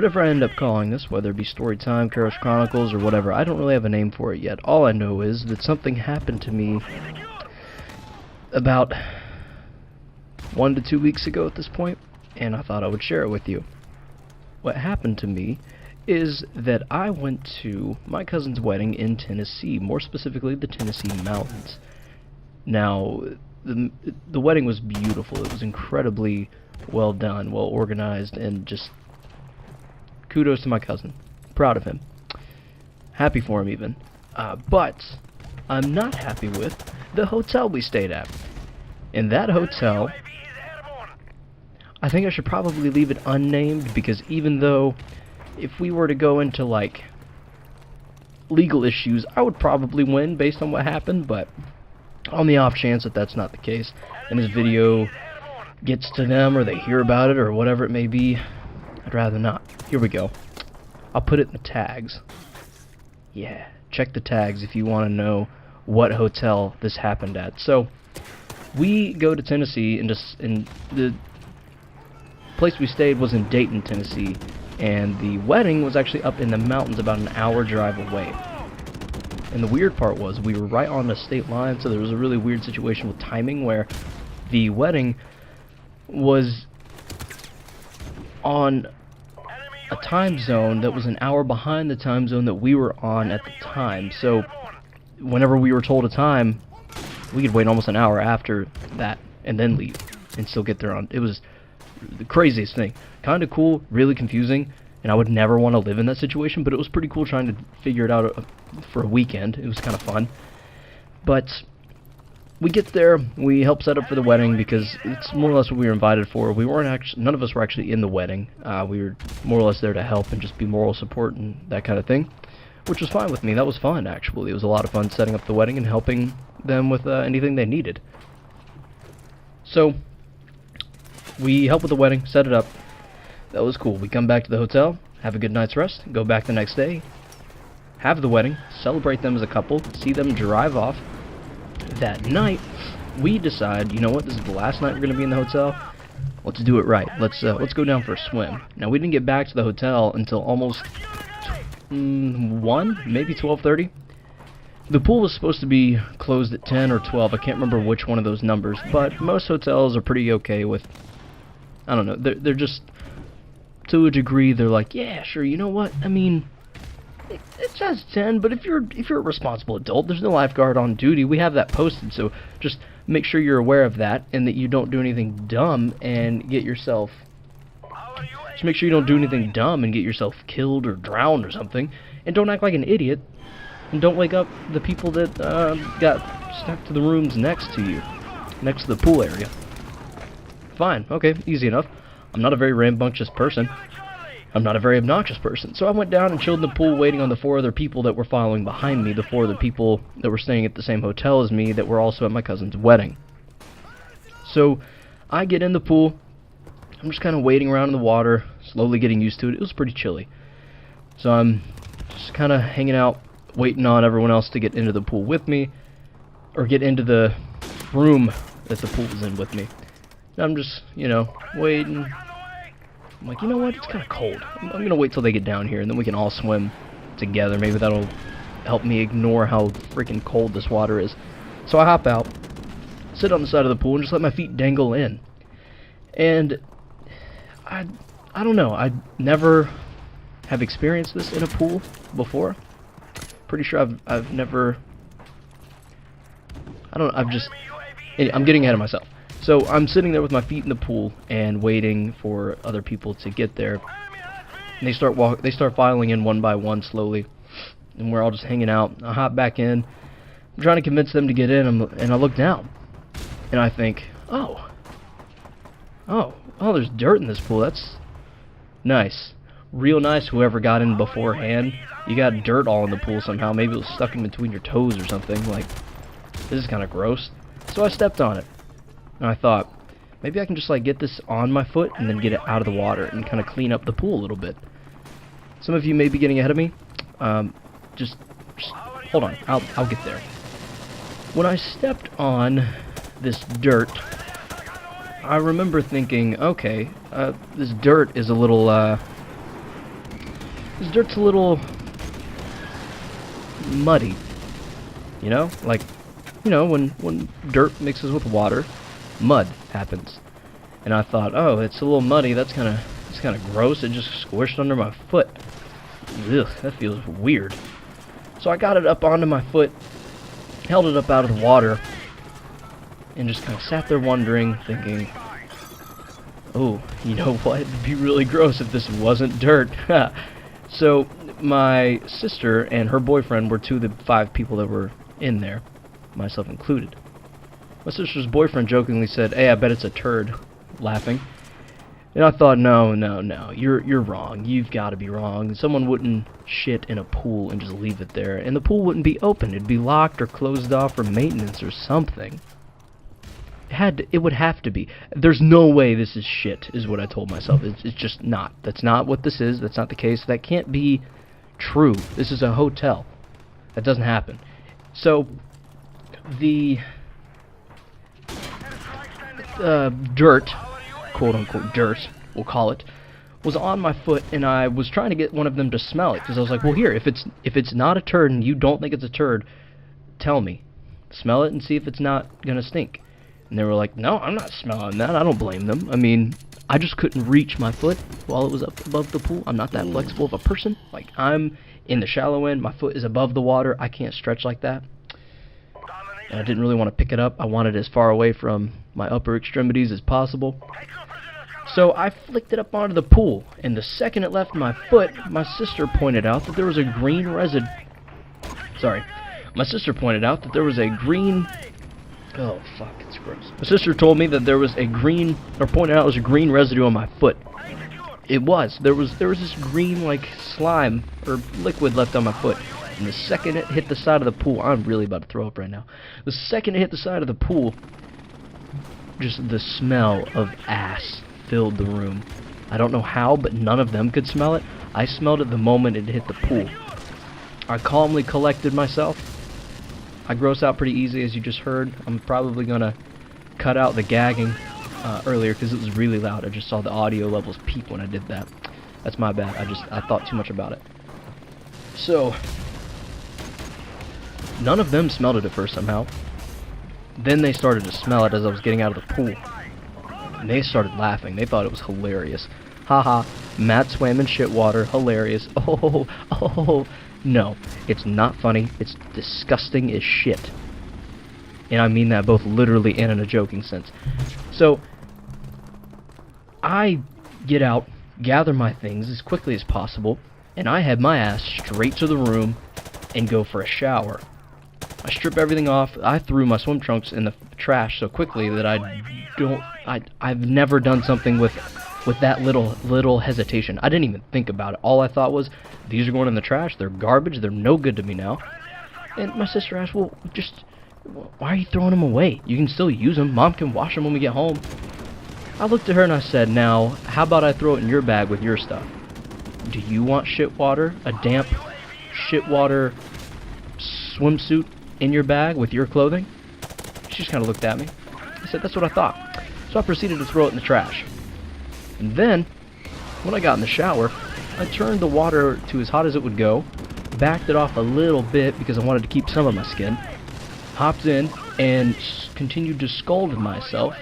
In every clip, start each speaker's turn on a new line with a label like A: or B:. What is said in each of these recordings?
A: whatever I end up calling this, whether it be Storytime, Karos Chronicles, or whatever, I don't really have a name for it yet. All I know is that something happened to me about 1 to 2 weeks ago at this point, and I thought I would share it with you. What happened to me is that I went to my cousin's wedding in Tennessee, more specifically the Tennessee mountains. Now, the wedding was beautiful. It was incredibly well done, well organized, and just kudos to my cousin. Proud of him. Happy for him even. But I'm not happy with the hotel we stayed at. In that hotel, I think I should probably leave it unnamed, because even though if we were to go into like legal issues, I would probably win based on what happened, but on the off chance that that's not the case and this video gets to them or they hear about it or whatever it may be, I'd rather not. Here we go. I'll put it in the tags. Yeah, check the tags if you want to know what hotel this happened at. So we go to Tennessee, and the place we stayed was in Dayton, Tennessee, and the wedding was actually up in the mountains about an hour drive away. And the weird part was we were right on the state line, so there was a really weird situation with timing where the wedding was on a time zone that was an hour behind the time zone that we were on at the time. So whenever we were told a time, we could wait almost an hour after that and then leave and still get there on. It was the craziest thing. Kind of cool, really confusing, and I would never want to live in that situation, but it was pretty cool trying to figure it out for a weekend. It was kind of fun. But we get there, we help set up for the wedding because it's more or less what we were invited for. We weren't actually, none of us were actually in the wedding. We were more or less there to help and just be moral support and that kind of thing, which was fine with me. That was fun, actually. It was a lot of fun setting up the wedding and helping them with anything they needed. So we help with the wedding, set it up. That was cool. We come back to the hotel, have a good night's rest, go back the next day, have the wedding, celebrate them as a couple, see them drive off. That night, we decide, you know what, this is the last night we're going to be in the hotel. Let's do it right. Let's go down for a swim. Now, we didn't get back to the hotel until almost 1, maybe 12:30. The pool was supposed to be closed at 10 or 12. I can't remember which one of those numbers, but most hotels are pretty okay with, I don't know, they're just, to a degree, they're like, yeah, sure, you know what, I mean, it says 10, but if you're a responsible adult, there's no lifeguard on duty. We have that posted, so just make sure you're aware of that and that you don't do anything dumb and get yourself, just make sure you don't do anything dumb and get yourself killed or drowned or something, and don't act like an idiot, and don't wake up the people that got stuck to the rooms next to you, next to the pool area. Fine, okay, easy enough. I'm not a very rambunctious person. I'm not a very obnoxious person. So I went down and chilled in the pool waiting on the 4 other people that were following behind me, the 4 other people that were staying at the same hotel as me that were also at my cousin's wedding. So I get in the pool. I'm just kind of waiting around in the water, slowly getting used to it. It was pretty chilly. So I'm just kind of hanging out, waiting on everyone else to get into the pool with me, or get into the room that the pool is in with me. And I'm just, you know, waiting. I'm like, you know what, it's kind of cold. I'm going to wait till they get down here, and then we can all swim together. Maybe that'll help me ignore how freaking cold this water is. So I hop out, sit on the side of the pool, and just let my feet dangle in. And I don't know, I never have experienced this in a pool before. Pretty sure I've never, I'm getting ahead of myself. So I'm sitting there with my feet in the pool and waiting for other people to get there. And they start filing in one by one slowly, and we're all just hanging out. I hop back in. I'm trying to convince them to get in, and I look down, and I think, oh, there's dirt in this pool. That's nice, real nice. Whoever got in beforehand, you got dirt all in the pool somehow. Maybe it was stuck in between your toes or something. Like, this is kind of gross. So I stepped on it. And I thought, maybe I can just like get this on my foot and then get it out of the water and kind of clean up the pool a little bit. Some of you may be getting ahead of me. Just hold on, I'll get there. When I stepped on this dirt, I remember thinking, okay, this dirt is a little This dirt's a little muddy. You know? Like, you know, when dirt mixes with water, mud happens. And I thought, oh, it's a little muddy, that's kind of gross. It just squished under my foot. Ugh, that feels weird. So I got it up onto my foot, held it up out of the water, and just kind of sat there wondering, thinking, oh, you know what? It'd be really gross if this wasn't dirt. So my sister and her boyfriend were 2 of the 5 people that were in there, myself included. My sister's boyfriend jokingly said, "Hey, I bet it's a turd," laughing. And I thought, no, you're wrong. You've got to be wrong. Someone wouldn't shit in a pool and just leave it there, and the pool wouldn't be open. It'd be locked or closed off for maintenance or something. It would have to be. There's no way this is shit, is what I told myself. It's just not. That's not what this is. That's not the case. That can't be true. This is a hotel. That doesn't happen. So, the dirt, quote-unquote dirt, we'll call it, was on my foot, and I was trying to get one of them to smell it, because I was like, well, here, if it's not a turd and you don't think it's a turd, tell me. Smell it and see if it's not going to stink. And they were like, no, I'm not smelling that. I don't blame them. I mean, I just couldn't reach my foot while it was up above the pool. I'm not that flexible of a person. Like, I'm in the shallow end. My foot is above the water. I can't stretch like that. And I didn't really want to pick it up. I wanted it as far away from my upper extremities as possible. So I flicked it up onto the pool. And the second it left my foot, my sister pointed out that there was a green resid... Sorry. My sister pointed out that there was a green... Oh, fuck, it's gross. My sister told me that there was a green, or pointed out there was a green residue on my foot. It was. There was this green, like, slime, or liquid left on my foot. And the second it hit the side of the pool, I'm really about to throw up right now. The second it hit the side of the pool, just the smell of ass filled the room. I don't know how, but none of them could smell it. I smelled it the moment it hit the pool. I calmly collected myself. I gross out pretty easy, as you just heard. I'm probably going to cut out the gagging earlier because it was really loud. I just saw the audio levels peak when I did that. That's my bad. I thought too much about it. So, none of them smelled it at first somehow. Then they started to smell it as I was getting out of the pool. And they started laughing. They thought it was hilarious. Haha, Matt swam in shit water. Hilarious. Oh. No, it's not funny. It's disgusting as shit. And I mean that both literally and in a joking sense. So, I get out, gather my things as quickly as possible, and I head my ass straight to the room and go for a shower. I strip everything off. I threw my swim trunks in the trash so quickly that I've never done something with that little hesitation. I didn't even think about it. All I thought was, these are going in the trash, they're garbage, they're no good to me now. And my sister asked, well, just, why are you throwing them away? You can still use them. Mom can wash them when we get home. I looked at her and I said, now, how about I throw it in your bag with your stuff? Do you want shit water, a damp shit water swimsuit in your bag with your clothing? She just kind of looked at me. I said, that's what I thought. So I proceeded to throw it in the trash. And then, when I got in the shower, I turned the water to as hot as it would go, backed it off a little bit because I wanted to keep some of my skin, hopped in, and continued to scald myself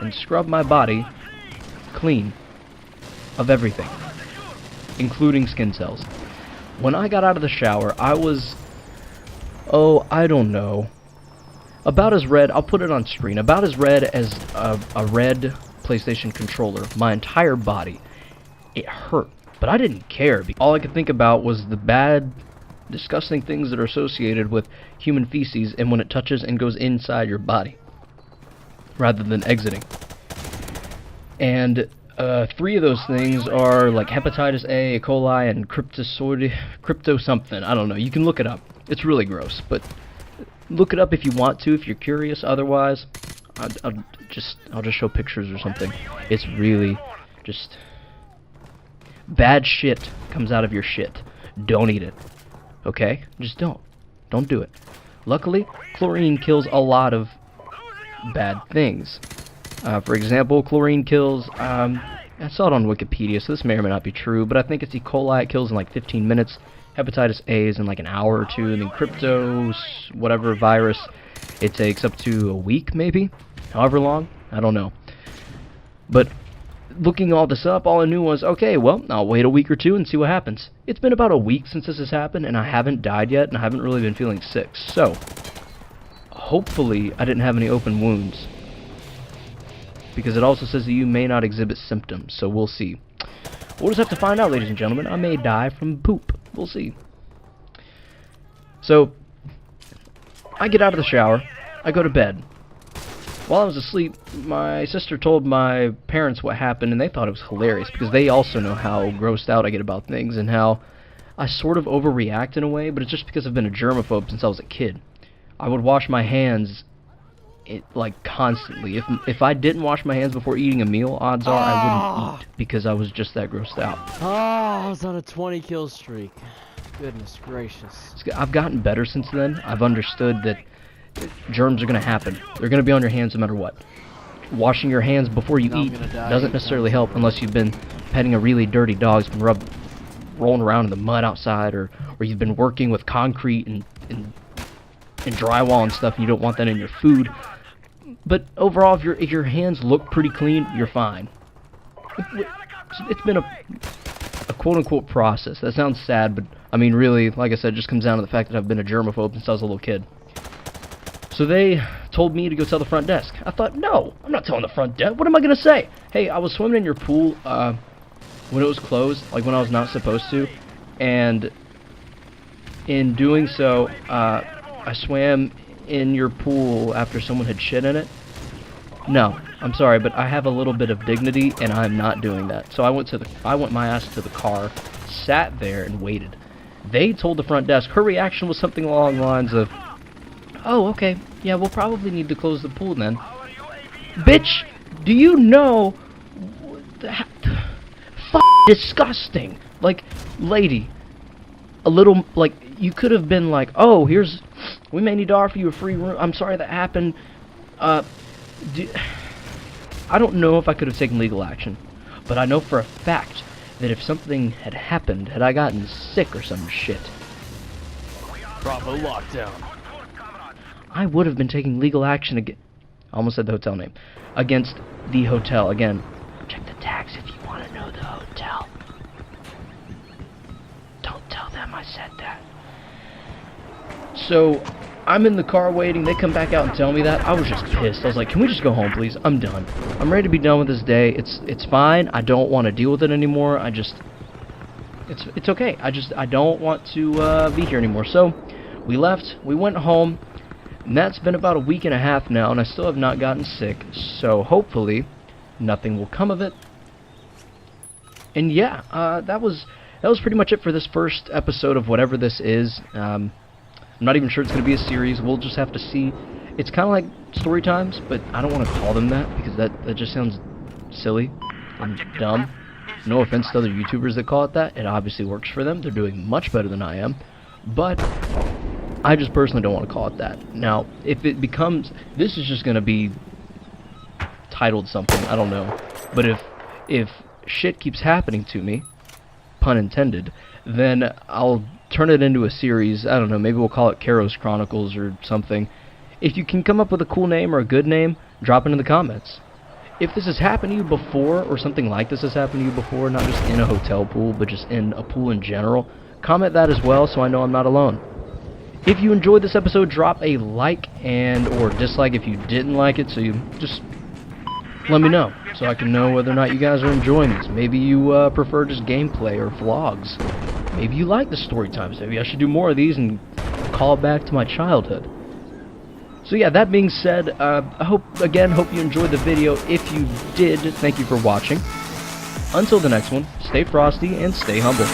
A: and scrub my body clean of everything, including skin cells. When I got out of the shower, I was, I don't know, about as red, I'll put it on screen, about as red as a red PlayStation controller. My entire body. It hurt. But I didn't care. All I could think about was the bad, disgusting things that are associated with human feces and when it touches and goes inside your body, rather than exiting. And 3 of those things are like hepatitis A, E. coli, and crypto something. I don't know. You can look it up. It's really gross, but look it up if you want to, if you're curious. Otherwise, I'll just show pictures or something. It's really just bad shit comes out of your shit. Don't eat it. Okay? Just don't. Don't do it. Luckily, chlorine kills a lot of bad things. For example, chlorine kills I saw it on Wikipedia, so this may or may not be true, but I think it's E. coli. It kills in like 15 minutes. Hepatitis A is in like an hour or two, and then crypto, whatever virus, it takes up to a week, maybe? However long? I don't know. But looking all this up, all I knew was, okay, well, I'll wait a week or two and see what happens. It's been about a week since this has happened, and I haven't died yet, and I haven't really been feeling sick. So, hopefully, I didn't have any open wounds. Because it also says that you may not exhibit symptoms, so we'll see. We'll just have to find out, ladies and gentlemen. I may die from poop. We'll see. So, I get out of the shower. I go to bed. While I was asleep, my sister told my parents what happened, and they thought it was hilarious, because they also know how grossed out I get about things, and how I sort of overreact in a way, but it's just because I've been a germaphobe since I was a kid. I would wash my hands like constantly. If I didn't wash my hands before eating a meal, odds are I wouldn't eat, because I was just that grossed out.
B: Oh, I was on a 20 kill streak. Goodness gracious.
A: I've gotten better since then. I've understood that germs are going to happen. They're going to be on your hands no matter what. Washing your hands before you eat doesn't necessarily help unless you've been petting a really dirty dog who's been rolling around in the mud outside, or you've been working with concrete and drywall and stuff, and you don't want that in your food. But overall, if your hands look pretty clean, you're fine. It's been a quote-unquote process. That sounds sad, but I mean, really, like I said, it just comes down to the fact that I've been a germaphobe since I was a little kid. So they told me to go tell the front desk. I thought, no, I'm not telling the front desk. What am I going to say? Hey, I was swimming in your pool when it was closed, like when I was not supposed to, and in doing so, I swam in your pool after someone had shit in it. No, I'm sorry, but I have a little bit of dignity, and I'm not doing that. So I went my ass to the car, sat there, and waited. They told the front desk. Her reaction was something along the lines of, "Oh, okay, yeah, we'll probably need to close the pool then." Bitch, do you know? Disgusting. Like, lady, a little, like, you could have been like, "Oh, we may need to offer you a free room. I'm sorry that happened." I don't know if I could have taken legal action, but I know for a fact that if something had happened, had I gotten sick or some shit,
B: Bravo lockdown.
A: I would have been taking legal action again. I almost said the hotel name. Against the hotel. Again, check the tags if you want to know the hotel. Don't tell them I said that. So, I'm in the car waiting. They come back out and tell me that. I was just pissed. I was like, can we just go home, please? I'm done. I'm ready to be done with this day. It's fine. I don't want to deal with it anymore. It's okay. I don't want to be here anymore. So, we left. We went home. And that's been about a week and a half now, and I still have not gotten sick. So, hopefully, nothing will come of it. And yeah, that was pretty much it for this first episode of whatever this is. I'm not even sure it's going to be a series. We'll just have to see. It's kind of like story times, but I don't want to call them that because that just sounds silly and dumb. No offense to other YouTubers that call it that. It obviously works for them. They're doing much better than I am. But I just personally don't want to call it that. Now, if it becomes... This is just going to be titled something. I don't know. But if shit keeps happening to me, pun intended, then I'll turn it into a series. I don't know, maybe we'll call it Karos Chronicles or something. If you can come up with a cool name or a good name, drop it in the comments. If this has happened to you before, or something like this has happened to you before, not just in a hotel pool, but just in a pool in general, comment that as well so I know I'm not alone. If you enjoyed this episode, drop a like and or dislike if you didn't like it, so you just let me know so I can know whether or not you guys are enjoying this. Maybe you prefer just gameplay or vlogs. Maybe you like the story times. Maybe I should do more of these and call back to my childhood. So yeah, that being said, I hope you enjoyed the video. If you did, thank you for watching. Until the next one, stay frosty and stay humble.